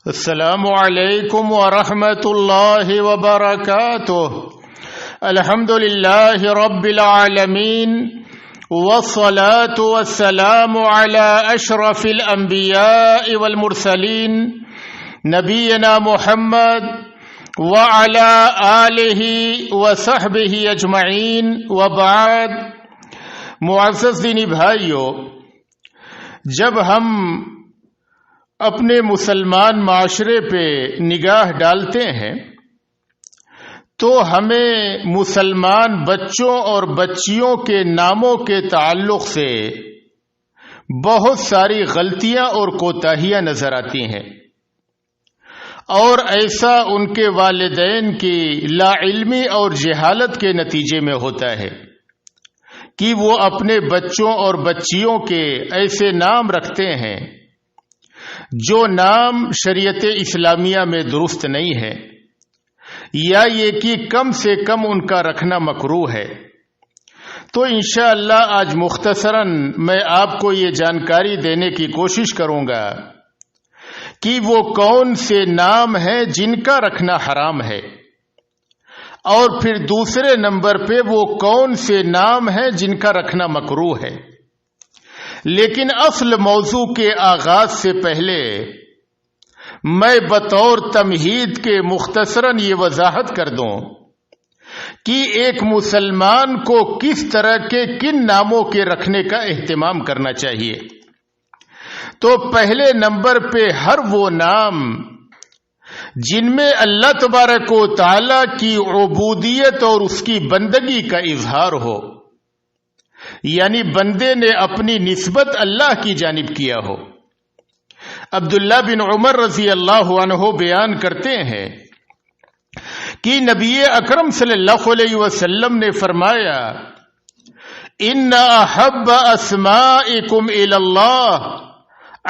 السلام علیکم ورحمۃ اللہ وبرکاتہ۔ الحمد للہ رب العالمین والصلاة والسلام على اشرف الانبیاء والمرسلین نبینا محمد وعلى آلہ وصحبہ اجمعین وبعد۔ معزز دینی بھائیو، جب ہم اپنے مسلمان معاشرے پہ نگاہ ڈالتے ہیں تو ہمیں مسلمان بچوں اور بچیوں کے ناموں کے تعلق سے بہت ساری غلطیاں اور کوتاہیاں نظر آتی ہیں، اور ایسا ان کے والدین کی لا علمی اور جہالت کے نتیجے میں ہوتا ہے کہ وہ اپنے بچوں اور بچیوں کے ایسے نام رکھتے ہیں جو نام شریعت اسلامیہ میں درست نہیں ہے، یا یہ کہ کم سے کم ان کا رکھنا مکروہ ہے۔ تو انشاءاللہ آج مختصراً میں آپ کو یہ جانکاری دینے کی کوشش کروں گا کہ وہ کون سے نام ہیں جن کا رکھنا حرام ہے، اور پھر دوسرے نمبر پہ وہ کون سے نام ہیں جن کا رکھنا مکروہ ہے۔ لیکن اصل موضوع کے آغاز سے پہلے میں بطور تمہید کے مختصراً یہ وضاحت کر دوں کہ ایک مسلمان کو کس طرح کے کن ناموں کے رکھنے کا اہتمام کرنا چاہیے۔ تو پہلے نمبر پہ ہر وہ نام جن میں اللہ تبارک و تعالی کی عبودیت اور اس کی بندگی کا اظہار ہو، یعنی بندے نے اپنی نسبت اللہ کی جانب کیا ہو۔ عبداللہ بن عمر رضی اللہ عنہ بیان کرتے ہیں کہ نبی اکرم صلی اللہ علیہ وسلم نے فرمایا، ان احب اسمائکم الی اللہ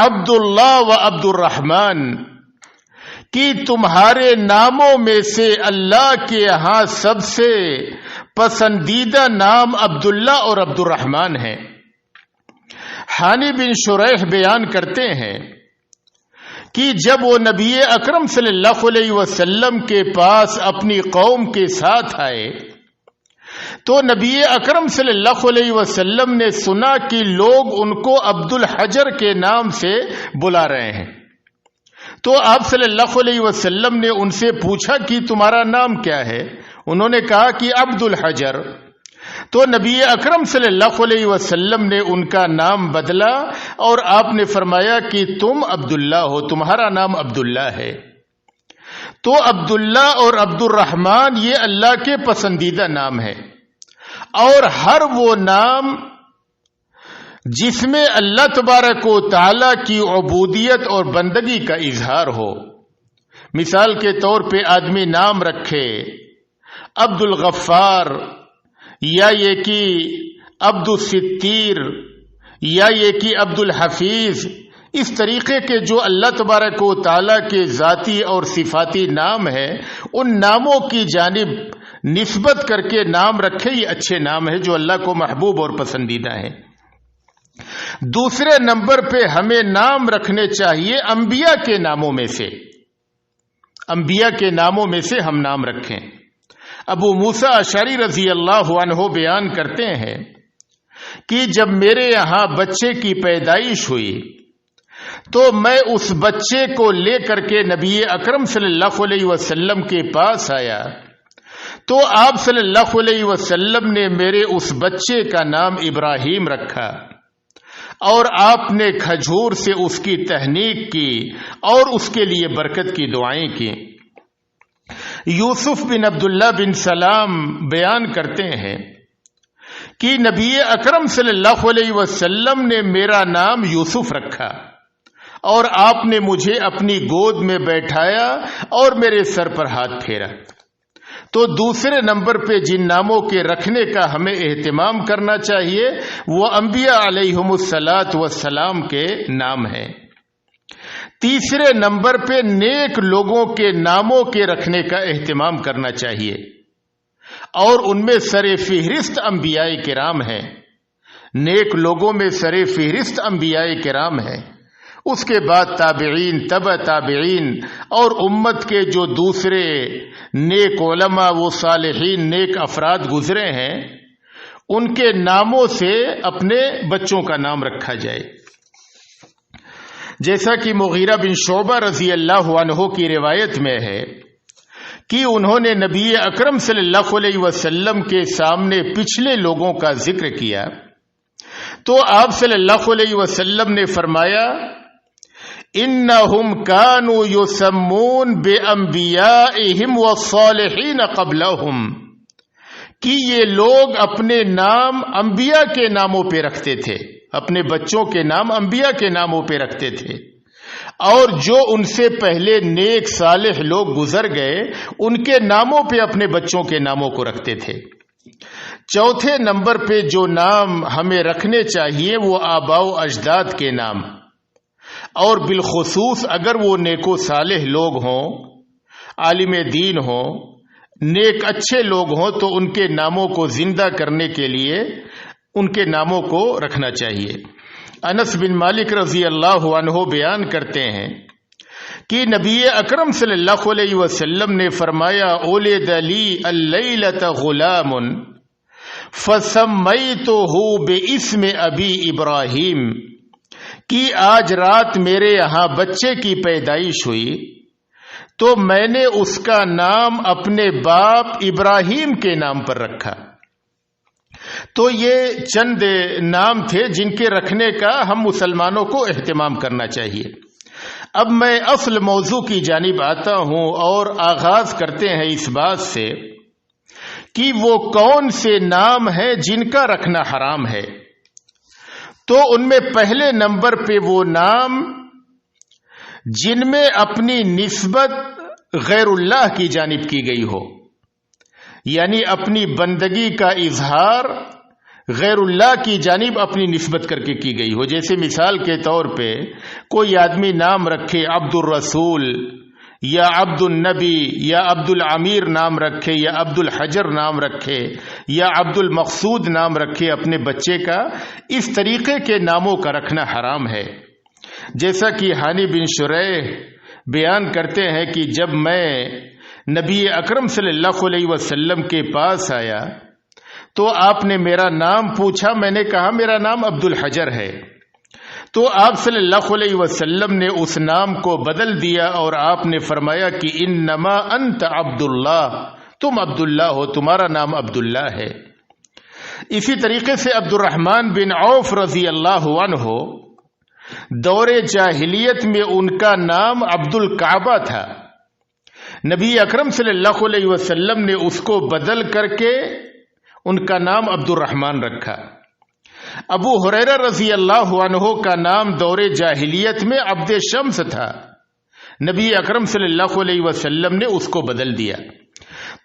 عبد اللہ و عبد الرحمن، کہ تمہارے ناموں میں سے اللہ کے ہاں سب سے پسندیدہ نام عبداللہ اور عبد الرحمن ہے۔ حانی بن شریح بیان کرتے ہیں کہ جب وہ نبی اکرم صلی اللہ علیہ وسلم کے پاس اپنی قوم کے ساتھ آئے تو نبی اکرم صلی اللہ علیہ وسلم نے سنا کہ لوگ ان کو عبد الحجر کے نام سے بلا رہے ہیں۔ تو آپ صلی اللہ علیہ وسلم نے ان سے پوچھا کہ تمہارا نام کیا ہے؟ انہوں نے کہا کہ عبد الحجر۔ تو نبی اکرم صلی اللہ علیہ وسلم نے ان کا نام بدلا اور آپ نے فرمایا کہ تم عبداللہ ہو، تمہارا نام عبداللہ ہے۔ تو عبداللہ اور عبد الرحمن یہ اللہ کے پسندیدہ نام ہے، اور ہر وہ نام جس میں اللہ تبارک و تعالی کی عبودیت اور بندگی کا اظہار ہو۔ مثال کے طور پہ آدمی نام رکھے عبد الغفار، یا یہ کہ عبد الستیر، یا یہ کہ عبد الحفیظ، اس طریقے کے جو اللہ تبارک و تعالی کے ذاتی اور صفاتی نام ہیں، ان ناموں کی جانب نسبت کر کے نام رکھے، یہ اچھے نام ہیں جو اللہ کو محبوب اور پسندیدہ ہیں۔ دوسرے نمبر پہ ہمیں نام رکھنے چاہیے انبیاء کے ناموں میں سے، انبیاء کے ناموں میں سے ہم نام رکھیں۔ ابو موسیٰ اشعری رضی اللہ عنہ بیان کرتے ہیں کہ جب میرے یہاں بچے کی پیدائش ہوئی تو میں اس بچے کو لے کر کے نبی اکرم صلی اللہ علیہ وسلم کے پاس آیا، تو آپ صلی اللہ علیہ وسلم نے میرے اس بچے کا نام ابراہیم رکھا، اور آپ نے کھجور سے اس کی تہنیک کی اور اس کے لیے برکت کی دعائیں کی۔ یوسف بن عبداللہ بن سلام بیان کرتے ہیں کہ نبی اکرم صلی اللہ علیہ وسلم نے میرا نام یوسف رکھا، اور آپ نے مجھے اپنی گود میں بیٹھایا اور میرے سر پر ہاتھ پھیرا۔ تو دوسرے نمبر پہ جن ناموں کے رکھنے کا ہمیں اہتمام کرنا چاہیے وہ انبیاء علیہم الصلاۃ والسلام کے نام ہیں۔ تیسرے نمبر پہ نیک لوگوں کے ناموں کے رکھنے کا اہتمام کرنا چاہیے، اور ان میں سر فہرست انبیاء کرام ہیں۔ نیک لوگوں میں سر فہرست انبیاء کرام ہیں، اس کے بعد تابعین، تبع تابعین اور امت کے جو دوسرے نیک علماء و صالحین نیک افراد گزرے ہیں ان کے ناموں سے اپنے بچوں کا نام رکھا جائے. جیسا کہ مغیرہ بن شعبہ رضی اللہ عنہ کی روایت میں ہے کہ انہوں نے نبی اکرم صلی اللہ علیہ وسلم کے سامنے پچھلے لوگوں کا ذکر کیا تو آپ صلی اللہ علیہ وسلم نے فرمایا انہم کانوا یسمون بانبیائہم والصالحین قبلہم، کہ یہ لوگ اپنے نام انبیاء کے ناموں پہ رکھتے تھے، اپنے بچوں کے نام انبیاء کے ناموں پہ رکھتے تھے، اور جو ان سے پہلے نیک صالح لوگ گزر گئے ان کے ناموں پہ اپنے بچوں کے ناموں کو رکھتے تھے. چوتھے نمبر پہ جو نام ہمیں رکھنے چاہیے وہ آباء و اجداد کے نام، اور بالخصوص اگر وہ نیک و صالح لوگ ہوں، عالم دین ہوں، نیک اچھے لوگ ہوں تو ان کے ناموں کو زندہ کرنے کے لیے ان کے ناموں کو رکھنا چاہیے. انس بن مالک رضی اللہ عنہ بیان کرتے ہیں کہ نبی اکرم صلی اللہ علیہ وسلم نے فرمایا اولد لی اللیلۃ غلام فسمیتہ باسم ابی ابراہیم، کہ آج رات میرے یہاں بچے کی پیدائش ہوئی تو میں نے اس کا نام اپنے باپ ابراہیم کے نام پر رکھا. تو یہ چند نام تھے جن کے رکھنے کا ہم مسلمانوں کو اہتمام کرنا چاہیے. اب میں اصل موضوع کی جانب آتا ہوں اور آغاز کرتے ہیں اس بات سے کہ وہ کون سے نام ہیں جن کا رکھنا حرام ہے. تو ان میں پہلے نمبر پہ وہ نام جن میں اپنی نسبت غیر اللہ کی جانب کی گئی ہو، یعنی اپنی بندگی کا اظہار غیر اللہ کی جانب اپنی نسبت کر کے کی گئی ہو. جیسے مثال کے طور پہ کوئی آدمی نام رکھے عبد الرسول یا عبد النبی یا عبد العمیر نام رکھے یا عبد الحجر نام رکھے یا عبد المقصود نام رکھے اپنے بچے کا، اس طریقے کے ناموں کا رکھنا حرام ہے. جیسا کہ ہانی بن شریح بیان کرتے ہیں کہ جب میں نبی اکرم صلی اللہ علیہ وسلم کے پاس آیا تو آپ نے میرا نام پوچھا، میں نے کہا میرا نام عبد الحجر ہے. تو آپ صلی اللہ علیہ وسلم نے اس نام کو بدل دیا اور آپ نے فرمایا کہ انما انت عبد اللہ، تم عبد اللہ ہو، تمہارا نام عبد اللہ ہے. اسی طریقے سے عبد الرحمن بن عوف رضی اللہ عنہ دور جاہلیت میں ان کا نام عبد الکعبہ تھا. نبی اکرم صلی اللہ علیہ وسلم نے اس کو بدل کر کے ان کا نام عبد الرحمن رکھا. ابو ہریرہ رضی اللہ عنہ کا نام دور جاہلیت میں عبد شمس تھا، نبی اکرم صلی اللہ علیہ وسلم نے اس کو بدل دیا.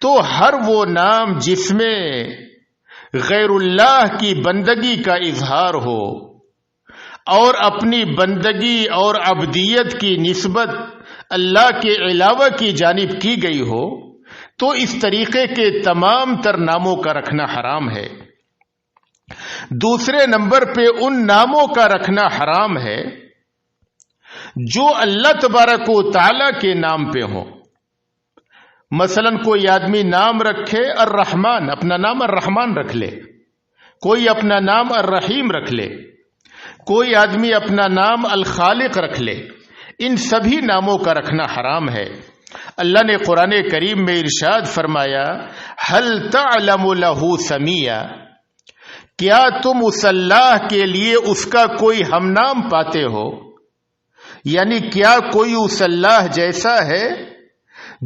تو ہر وہ نام جس میں غیر اللہ کی بندگی کا اظہار ہو اور اپنی بندگی اور عبدیت کی نسبت اللہ کے علاوہ کی جانب کی گئی ہو تو اس طریقے کے تمام تر ناموں کا رکھنا حرام ہے. دوسرے نمبر پہ ان ناموں کا رکھنا حرام ہے جو اللہ تبارک و تعالی کے نام پہ ہوں. مثلا کوئی آدمی نام رکھے الرحمن، اپنا نام الرحمن رکھ لے، کوئی اپنا نام الرحیم رکھ لے، کوئی آدمی اپنا نام الخالق رکھ لے، ان سبھی ناموں کا رکھنا حرام ہے. اللہ نے قرآن کریم میں ارشاد فرمایا هل تعلم له سمیہ، کیا تم اس اللہ کے لیے اس کا کوئی ہم نام پاتے ہو؟ یعنی کیا کوئی اس اللہ جیسا ہے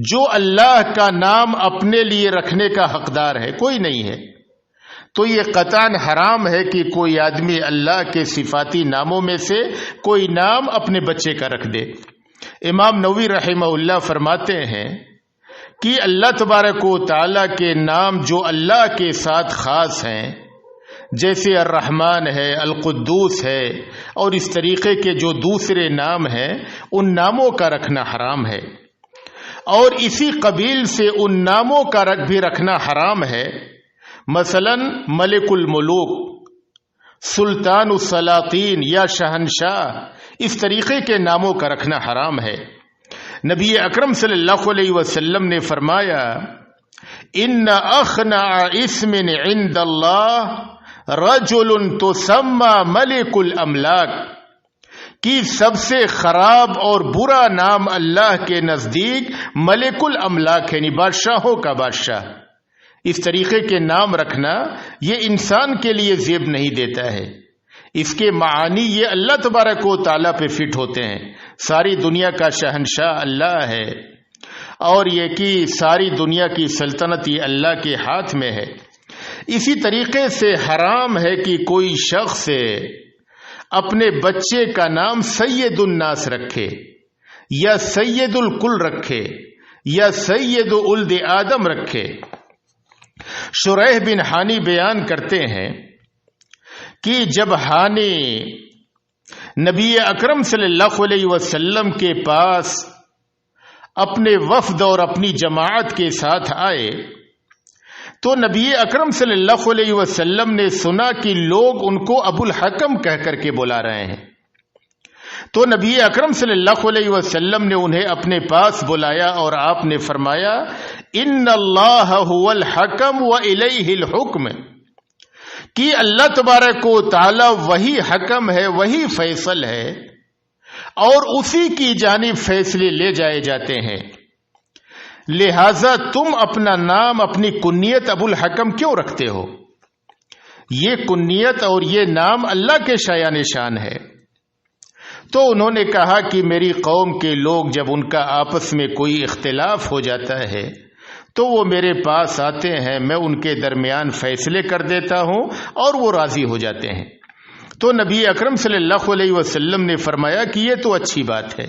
جو اللہ کا نام اپنے لیے رکھنے کا حقدار ہے؟ کوئی نہیں ہے. تو یہ قطعاً حرام ہے کہ کوئی آدمی اللہ کے صفاتی ناموں میں سے کوئی نام اپنے بچے کا رکھ دے. امام نووی رحمہ اللہ فرماتے ہیں کہ اللہ تبارک و تعالیٰ کے نام جو اللہ کے ساتھ خاص ہیں، جیسے الرحمن ہے، القدوس ہے، اور اس طریقے کے جو دوسرے نام ہیں، ان ناموں کا رکھنا حرام ہے. اور اسی قبیل سے ان ناموں کا بھی رکھنا حرام ہے. مثلا ملک الملوک، سلطان السلاطین یا شہنشاہ، اس طریقے کے ناموں کا رکھنا حرام ہے۔ نبی اکرم صلی اللہ علیہ وسلم نے فرمایا ان اخنع اسم عند اللہ رجل تسمى ملک الاملاک، کہ سب سے خراب اور برا نام اللہ کے نزدیک ملک الاملاک ہے، یعنی بادشاہوں کا بادشاہ۔ اس طریقے کے نام رکھنا یہ انسان کے لیے زیب نہیں دیتا ہے، اس کے معانی یہ اللہ تبارک و تعالیٰ پہ فٹ ہوتے ہیں۔ ساری دنیا کا شہنشاہ اللہ ہے اور یہ کہ ساری دنیا کی سلطنت یہ اللہ کے ہاتھ میں ہے۔ اسی طریقے سے حرام ہے کہ کوئی شخص اپنے بچے کا نام سید الناس رکھے یا سید الکل رکھے یا سید ولد آدم رکھے۔ شریح بن حانی بیان کرتے ہیں کہ جب حانی نبی اکرم صلی اللہ علیہ وسلم کے پاس اپنے وفد اور اپنی جماعت کے ساتھ آئے تو نبی اکرم صلی اللہ علیہ وسلم نے سنا کہ لوگ ان کو ابو الحکم کہہ کر کے بلا رہے ہیں، تو نبی اکرم صلی اللہ علیہ وسلم نے انہیں اپنے پاس بلایا اور آپ نے فرمایا ان اللہ هو الحکم والیہ الحکم، کہ اللہ تبارک و تعالی وہی حکم ہے، وہی فیصل ہے اور اسی کی جانب فیصلے لے جائے جاتے ہیں، لہذا تم اپنا نام اپنی کنیت ابو الحکم کیوں رکھتے ہو؟ یہ کنیت اور یہ نام اللہ کے شایان شان ہے۔ تو انہوں نے کہا کہ میری قوم کے لوگ جب ان کا آپس میں کوئی اختلاف ہو جاتا ہے تو وہ میرے پاس آتے ہیں، میں ان کے درمیان فیصلے کر دیتا ہوں اور وہ راضی ہو جاتے ہیں۔ تو نبی اکرم صلی اللہ علیہ وسلم نے فرمایا کہ یہ تو اچھی بات ہے،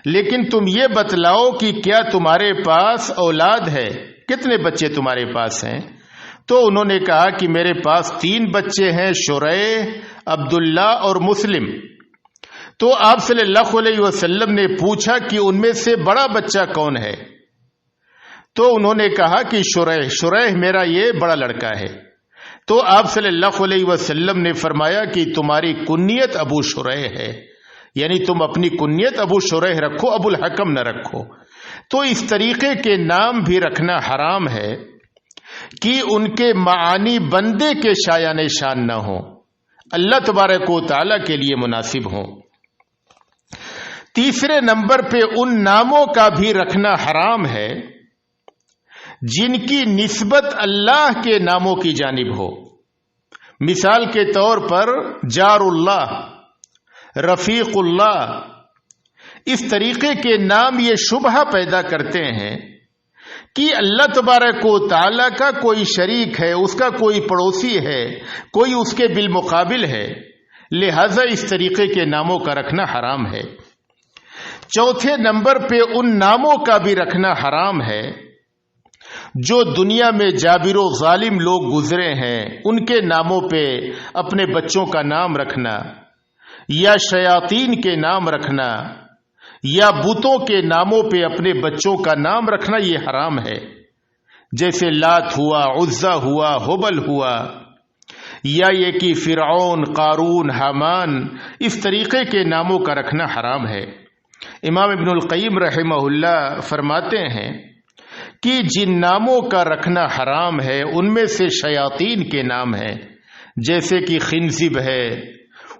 لیکن تم یہ بتلاؤ کہ کیا تمہارے پاس اولاد ہے؟ کتنے بچے تمہارے پاس ہیں؟ تو انہوں نے کہا کہ میرے پاس 3 بچے ہیں، شریح، عبداللہ اور مسلم۔ تو آپ صلی اللہ علیہ وسلم نے پوچھا کہ ان میں سے بڑا بچہ کون ہے؟ تو انہوں نے کہا کہ شریح میرا یہ بڑا لڑکا ہے۔ تو آپ صلی اللہ علیہ وسلم نے فرمایا کہ تمہاری کنیت ابو شریح ہے، یعنی تم اپنی کنیت ابو شریح رکھو، ابو الحکم نہ رکھو۔ تو اس طریقے کے نام بھی رکھنا حرام ہے کہ ان کے معانی بندے کے شایان شان نہ ہوں، اللہ تبارک و تعالیٰ کے لیے مناسب ہوں۔ تیسرے نمبر پہ ان ناموں کا بھی رکھنا حرام ہے جن کی نسبت اللہ کے ناموں کی جانب ہو۔ مثال کے طور پر جار اللہ، رفیق اللہ، اس طریقے کے نام یہ شبہ پیدا کرتے ہیں کہ اللہ تبارک و تعالیٰ کا کوئی شریک ہے، اس کا کوئی پڑوسی ہے، کوئی اس کے بالمقابل ہے، لہذا اس طریقے کے ناموں کا رکھنا حرام ہے۔ چوتھے نمبر پہ ان ناموں کا بھی رکھنا حرام ہے جو دنیا میں جابر و ظالم لوگ گزرے ہیں، ان کے ناموں پہ اپنے بچوں کا نام رکھنا، یا شیاطین کے نام رکھنا، یا بتوں کے ناموں پہ اپنے بچوں کا نام رکھنا، یہ حرام ہے۔ جیسے لات ہوا، عزا ہوا، حبل ہوا، یا یہ کہ فرعون، قارون، حامان، اس طریقے کے ناموں کا رکھنا حرام ہے۔ امام ابن القیم رحمہ اللہ فرماتے ہیں کہ جن ناموں کا رکھنا حرام ہے ان میں سے شیاطین کے نام ہیں، جیسے کہ خنزب ہے،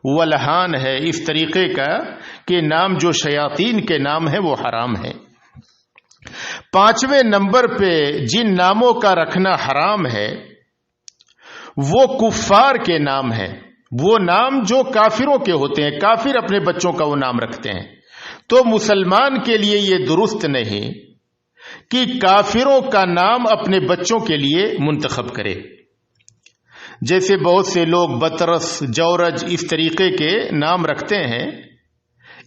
ولہان ہے، اس طریقے کا کہ نام جو شیاطین کے نام ہیں وہ حرام ہے۔ 5ویں نمبر پہ جن ناموں کا رکھنا حرام ہے وہ کفار کے نام ہیں، وہ نام جو کافروں کے ہوتے ہیں، کافر اپنے بچوں کا وہ نام رکھتے ہیں۔ تو مسلمان کے لیے یہ درست نہیں کہ کافروں کا نام اپنے بچوں کے لیے منتخب کرے۔ جیسے بہت سے لوگ بطرس، جورج، اس طریقے کے نام رکھتے ہیں،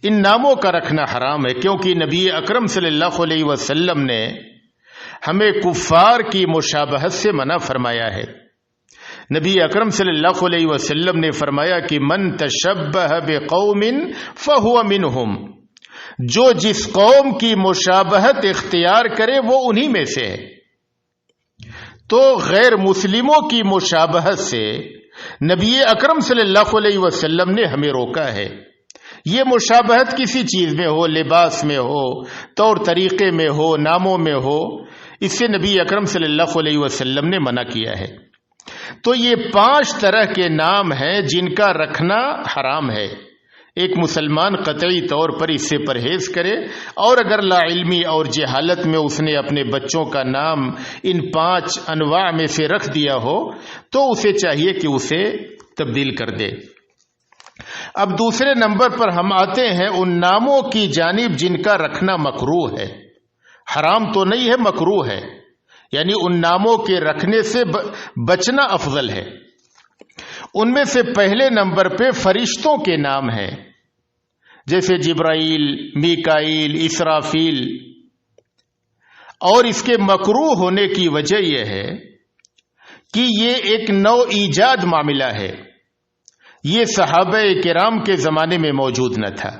ان ناموں کا رکھنا حرام ہے، کیونکہ نبی اکرم صلی اللہ علیہ وسلم نے ہمیں کفار کی مشابہت سے منع فرمایا ہے۔ نبی اکرم صلی اللہ علیہ وسلم نے فرمایا کہ من تشبہ بقوم فہو منہم، جو جس قوم کی مشابہت اختیار کرے وہ انہی میں سے ہے۔ تو غیر مسلموں کی مشابہت سے نبی اکرم صلی اللہ علیہ وسلم نے ہمیں روکا ہے۔ یہ مشابہت کسی چیز میں ہو، لباس میں ہو، طور طریقے میں ہو، ناموں میں ہو، اس سے نبی اکرم صلی اللہ علیہ وسلم نے منع کیا ہے۔ تو یہ 5 طرح کے نام ہیں جن کا رکھنا حرام ہے۔ ایک مسلمان قطعی طور پر اس سے پرہیز کرے، اور اگر لا علمی اور جہالت میں اس نے اپنے بچوں کا نام ان 5 انواع میں سے رکھ دیا ہو تو اسے چاہیے کہ اسے تبدیل کر دے۔ اب دوسرے نمبر پر ہم آتے ہیں ان ناموں کی جانب جن کا رکھنا مکروہ ہے۔ حرام تو نہیں ہے، مکروہ ہے، یعنی ان ناموں کے رکھنے سے بچنا افضل ہے۔ ان میں سے پہلے نمبر پہ فرشتوں کے نام ہیں، جیسے جبرائیل، میکائیل، اسرافیل، اور اس کے مکروہ ہونے کی وجہ یہ ہے کہ یہ ایک نو ایجاد معاملہ ہے۔ یہ صحابہ کرام کے زمانے میں موجود نہ تھا،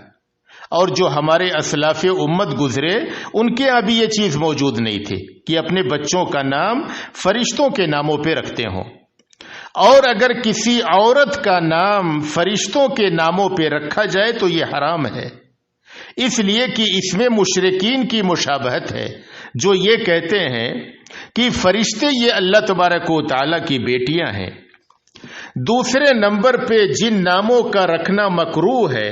اور جو ہمارے اسلاف امت گزرے ان کے یہاں بھی یہ چیز موجود نہیں تھی کہ اپنے بچوں کا نام فرشتوں کے ناموں پہ رکھتے ہوں۔ اور اگر کسی عورت کا نام فرشتوں کے ناموں پہ رکھا جائے تو یہ حرام ہے، اس لیے کہ اس میں مشرکین کی مشابہت ہے، جو یہ کہتے ہیں کہ فرشتے یہ اللہ تبارک و تعالیٰ کی بیٹیاں ہیں۔ دوسرے نمبر پہ جن ناموں کا رکھنا مکروہ ہے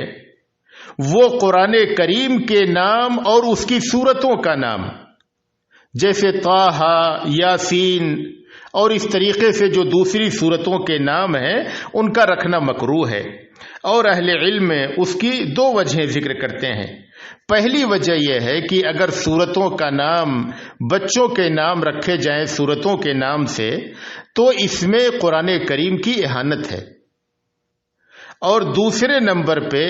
وہ قرآن کریم کے نام اور اس کی سورتوں کا نام، جیسے طٰہٰ، یاسین اور اس طریقے سے جو دوسری سورتوں کے نام ہیں ان کا رکھنا مکروہ ہے۔ اور اہل علم اس کی 2 وجہیں ذکر کرتے ہیں۔ پہلی وجہ یہ ہے کہ اگر سورتوں کا نام بچوں کے نام رکھے جائیں سورتوں کے نام سے تو اس میں قرآن کریم کی اہانت ہے، اور دوسرے نمبر پہ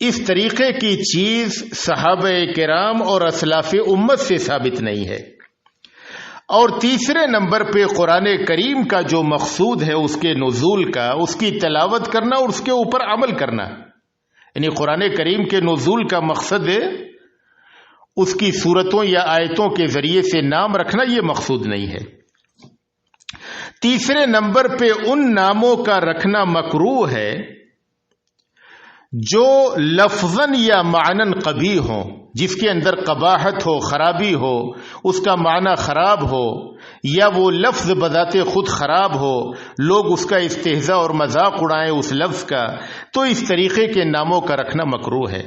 اس طریقے کی چیز صحابہ کرام اور اسلاف امت سے ثابت نہیں ہے۔ اور تیسرے نمبر پہ قرآن کریم کا جو مقصود ہے اس کے نزول کا، اس کی تلاوت کرنا اور اس کے اوپر عمل کرنا، یعنی قرآن کریم کے نزول کا مقصد ہے اس کی سورتوں یا آیتوں کے ذریعے سے نام رکھنا، یہ مقصود نہیں ہے۔ تیسرے نمبر پہ ان ناموں کا رکھنا مکروہ ہے جو لفظاً یا معناً قبیح ہوں، جس کے اندر قباحت ہو، خرابی ہو، اس کا معنی خراب ہو، یا وہ لفظ بذات خود خراب ہو، لوگ اس کا استہزاء اور مذاق اڑائیں اس لفظ کا، تو اس طریقے کے ناموں کا رکھنا مکروہ ہے،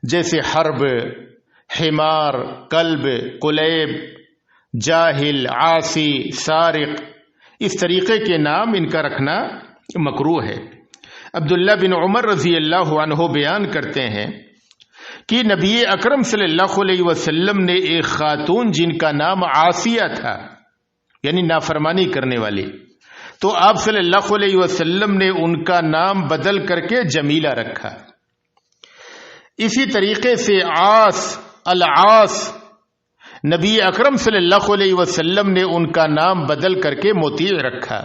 جیسے حرب، حمار، کلب، کلیب، جاہل، عاصی، سارق، اس طریقے کے نام ان کا رکھنا مکروہ ہے۔ عبداللہ بن عمر رضی اللہ عنہ بیان کرتے ہیں کہ نبی اکرم صلی اللہ علیہ وسلم نے ایک خاتون جن کا نام عاصیہ تھا، یعنی نافرمانی کرنے والی، تو آپ صلی اللہ علیہ وسلم نے ان کا نام بدل کر کے جمیلہ رکھا۔ اسی طریقے سے عاص، العاص، نبی اکرم صلی اللہ علیہ وسلم نے ان کا نام بدل کر کے مطیع رکھا۔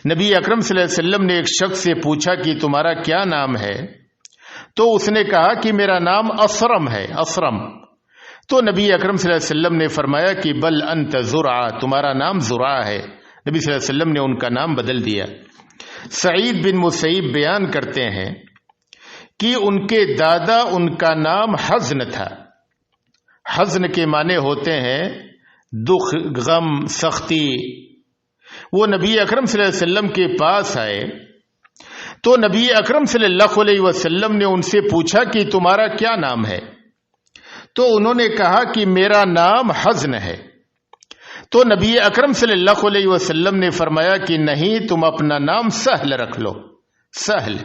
نبی اکرم صلی اللہ علیہ وسلم نے ایک شخص سے پوچھا کہ تمہارا کیا نام ہے؟ تو اس نے کہا کہ میرا نام اسرم ہے، اسرم۔ تو نبی اکرم صلی اللہ علیہ وسلم نے فرمایا کہ بل انت زرعہ، تمہارا نام زرعہ ہے۔ نبی صلی اللہ علیہ وسلم نے ان کا نام بدل دیا۔ سعید بن مسیب بیان کرتے ہیں کہ ان کے دادا ان کا نام حزن تھا۔ حزن کے معنی ہوتے ہیں دکھ، غم، سختی۔ وہ نبی اکرم صلی اللہ علیہ وسلم کے پاس آئے تو نبی اکرم صلی اللہ علیہ وسلم نے ان سے پوچھا کہ تمہارا کیا نام ہے؟ تو انہوں نے کہا کہ میرا نام حزن ہے۔ تو نبی اکرم صلی اللہ علیہ وسلم نے فرمایا کہ نہیں، تم اپنا نام سہل رکھ لو، سہل۔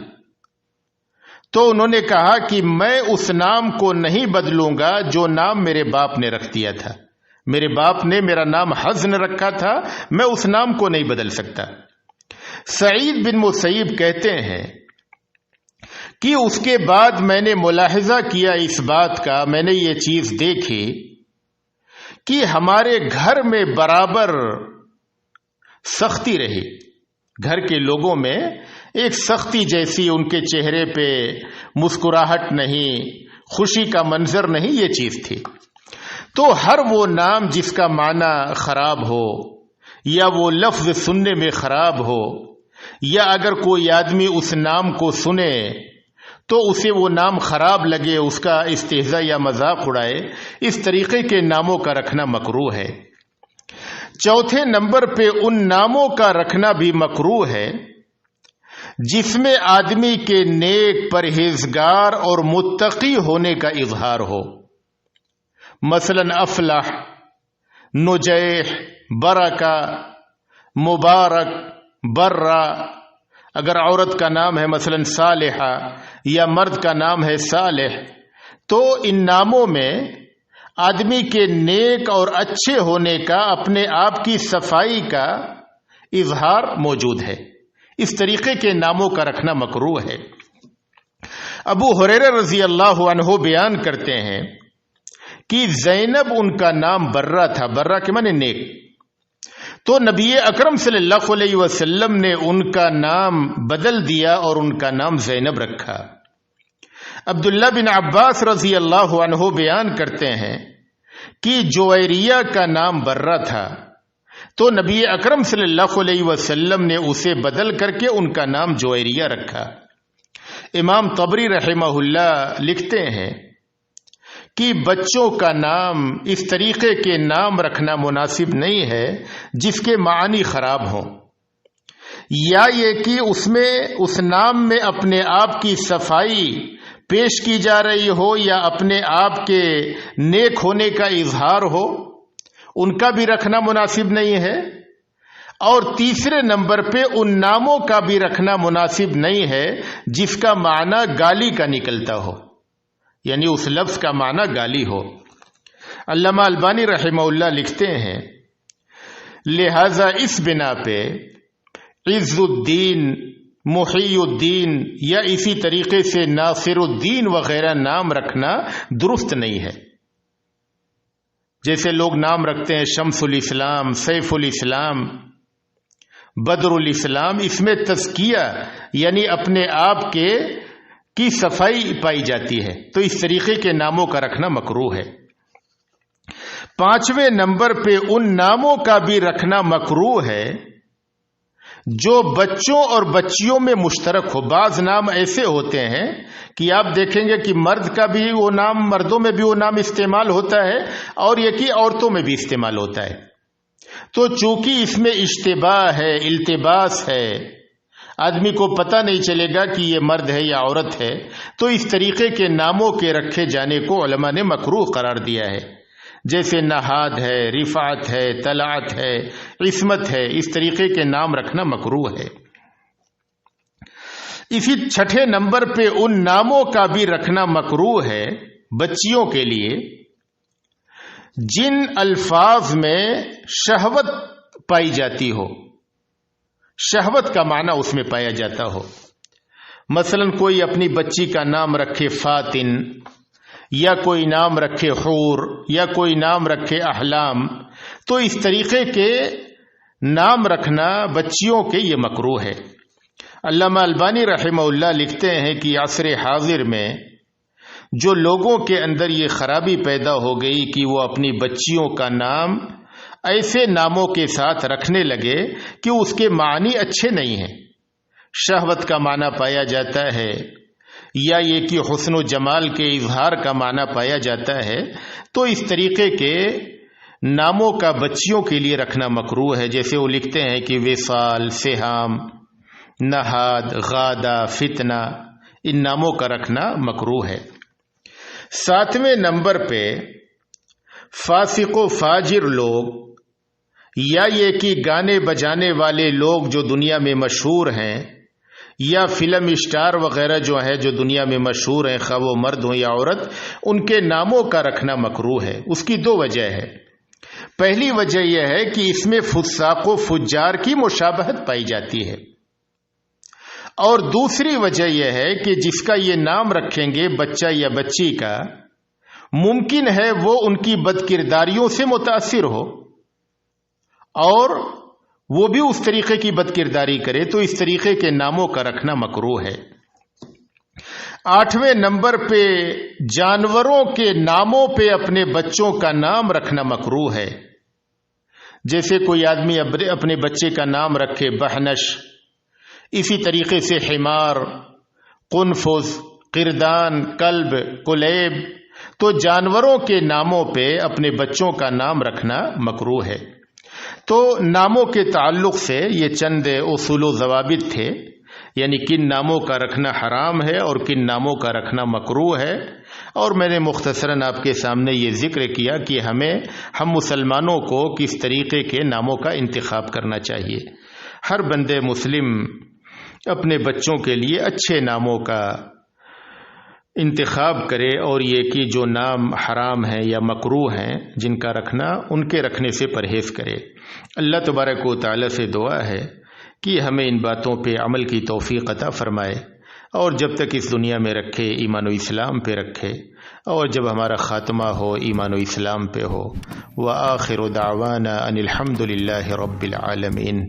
تو انہوں نے کہا کہ میں اس نام کو نہیں بدلوں گا جو نام میرے باپ نے رکھ دیا تھا۔ میرے باپ نے میرا نام حزن رکھا تھا، میں اس نام کو نہیں بدل سکتا۔ سعید بن مسیب کہتے ہیں کہ اس کے بعد میں نے ملاحظہ کیا اس بات کا، میں نے یہ چیز دیکھی کہ ہمارے گھر میں برابر سختی رہی، گھر کے لوگوں میں ایک سختی جیسی، ان کے چہرے پہ مسکراہٹ نہیں، خوشی کا منظر نہیں، یہ چیز تھی۔ تو ہر وہ نام جس کا معنی خراب ہو، یا وہ لفظ سننے میں خراب ہو، یا اگر کوئی آدمی اس نام کو سنے تو اسے وہ نام خراب لگے، اس کا استہزاء یا مذاق اڑائے، اس طریقے کے ناموں کا رکھنا مکروہ ہے۔ چوتھے نمبر پہ ان ناموں کا رکھنا بھی مکروہ ہے جس میں آدمی کے نیک، پرہیزگار اور متقی ہونے کا اظہار ہو، مثلا افلح، نجیح، برکہ، مبارک، برہ۔ اگر عورت کا نام ہے مثلا صالحہ یا مرد کا نام ہے صالح، تو ان ناموں میں آدمی کے نیک اور اچھے ہونے کا، اپنے آپ کی صفائی کا اظہار موجود ہے۔ اس طریقے کے ناموں کا رکھنا مکروہ ہے۔ ابو ہریرہ رضی اللہ عنہ بیان کرتے ہیں کہ زینب ان کا نام برہ تھا، برہ کے معنی نیک، تو نبی اکرم صلی اللہ علیہ وسلم نے ان کا نام بدل دیا اور ان کا نام زینب رکھا۔ عبداللہ بن عباس رضی اللہ عنہ بیان کرتے ہیں کہ جویریہ کا نام برہ تھا، تو نبی اکرم صلی اللہ علیہ وسلم نے اسے بدل کر کے ان کا نام جویریہ رکھا۔ امام طبری رحمہ اللہ لکھتے ہیں کہ بچوں کا نام اس طریقے کے نام رکھنا مناسب نہیں ہے جس کے معنی خراب ہوں، یا یہ کہ اس نام میں اپنے آپ کی صفائی پیش کی جا رہی ہو یا اپنے آپ کے نیک ہونے کا اظہار ہو، ان کا بھی رکھنا مناسب نہیں ہے۔ اور تیسرے نمبر پہ ان ناموں کا بھی رکھنا مناسب نہیں ہے جس کا معنی گالی کا نکلتا ہو، یعنی اس لفظ کا معنی گالی ہو۔ علامہ البانی رحمہ اللہ لکھتے ہیں لہذا اس بنا پہ عز الدین، محی الدین یا اسی طریقے سے ناصر الدین وغیرہ نام رکھنا درست نہیں ہے۔ جیسے لوگ نام رکھتے ہیں شمس الاسلام، سیف الاسلام، بدر الاسلام، اس میں تزکیہ یعنی اپنے آپ کی صفائی پائی جاتی ہے، تو اس طریقے کے ناموں کا رکھنا مکروہ ہے۔ پانچویں نمبر پہ ان ناموں کا بھی رکھنا مکروہ ہے جو بچوں اور بچیوں میں مشترک ہو۔ بعض نام ایسے ہوتے ہیں کہ آپ دیکھیں گے کہ مرد کا بھی وہ نام، مردوں میں بھی وہ نام استعمال ہوتا ہے اور یہ کہ عورتوں میں بھی استعمال ہوتا ہے، تو چونکہ اس میں اشتباہ ہے، التباس ہے، آدمی کو پتہ نہیں چلے گا کہ یہ مرد ہے یا عورت ہے، تو اس طریقے کے ناموں کے رکھے جانے کو علماء نے مکروہ قرار دیا ہے۔ جیسے نہاد ہے، رفعت ہے، طلعت ہے، عصمت ہے، اس طریقے کے نام رکھنا مکروہ ہے۔ اسی چھٹے نمبر پہ ان ناموں کا بھی رکھنا مکروہ ہے بچیوں کے لیے جن الفاظ میں شہوت پائی جاتی ہو، شہوت کا معنی اس میں پایا جاتا ہو۔ مثلا کوئی اپنی بچی کا نام رکھے فاتن، یا کوئی نام رکھے حور، یا کوئی نام رکھے احلام، تو اس طریقے کے نام رکھنا بچیوں کے یہ مکروہ ہے۔ علامہ البانی رحمہ اللہ لکھتے ہیں کہ عصر حاضر میں جو لوگوں کے اندر یہ خرابی پیدا ہو گئی کہ وہ اپنی بچیوں کا نام ایسے ناموں کے ساتھ رکھنے لگے کہ اس کے معنی اچھے نہیں ہیں، شہوت کا معنی پایا جاتا ہے یا یہ کہ حسن و جمال کے اظہار کا معنی پایا جاتا ہے، تو اس طریقے کے ناموں کا بچیوں کے لیے رکھنا مکروہ ہے۔ جیسے وہ لکھتے ہیں کہ وصال، سہام، نہاد، غادہ، فتنہ، ان ناموں کا رکھنا مکروہ ہے۔ ساتویں نمبر پہ فاسق و فاجر لوگ یا یہ کہ گانے بجانے والے لوگ جو دنیا میں مشہور ہیں، یا فلم اسٹار وغیرہ جو ہے جو دنیا میں مشہور ہیں، خواہ وہ مرد ہوں یا عورت، ان کے ناموں کا رکھنا مکروہ ہے۔ اس کی دو وجہ ہے۔ پہلی وجہ یہ ہے کہ اس میں فساق و فجار کی مشابہت پائی جاتی ہے، اور دوسری وجہ یہ ہے کہ جس کا یہ نام رکھیں گے بچہ یا بچی کا، ممکن ہے وہ ان کی بدکرداریوں سے متاثر ہو اور وہ بھی اس طریقے کی بدکرداری کرے، تو اس طریقے کے ناموں کا رکھنا مکروہ ہے۔ آٹھویں نمبر پہ جانوروں کے ناموں پہ اپنے بچوں کا نام رکھنا مکروہ ہے۔ جیسے کوئی آدمی اپنے بچے کا نام رکھے بہنش، اسی طریقے سے حمار، قنفذ، قردان، کلب، کلیب، تو جانوروں کے ناموں پہ اپنے بچوں کا نام رکھنا مکروہ ہے۔ تو ناموں کے تعلق سے یہ چند اصول و ضوابط تھے، یعنی کن ناموں کا رکھنا حرام ہے اور کن ناموں کا رکھنا مکروہ ہے، اور میں نے مختصراً آپ کے سامنے یہ ذکر کیا کہ ہم مسلمانوں کو کس طریقے کے ناموں کا انتخاب کرنا چاہیے۔ ہر بندے مسلم اپنے بچوں کے لیے اچھے ناموں کا انتخاب کرے، اور یہ کہ جو نام حرام ہیں یا مکروہ ہیں جن کا رکھنا، ان کے رکھنے سے پرہیز کرے۔ اللہ تبارک و تعالی سے دعا ہے کہ ہمیں ان باتوں پہ عمل کی توفیق عطا فرمائے، اور جب تک اس دنیا میں رکھے ایمان و اسلام پہ رکھے، اور جب ہمارا خاتمہ ہو ایمان و اسلام پہ ہو۔ وآخر دعوانا ان الحمد للہ رب العالمین۔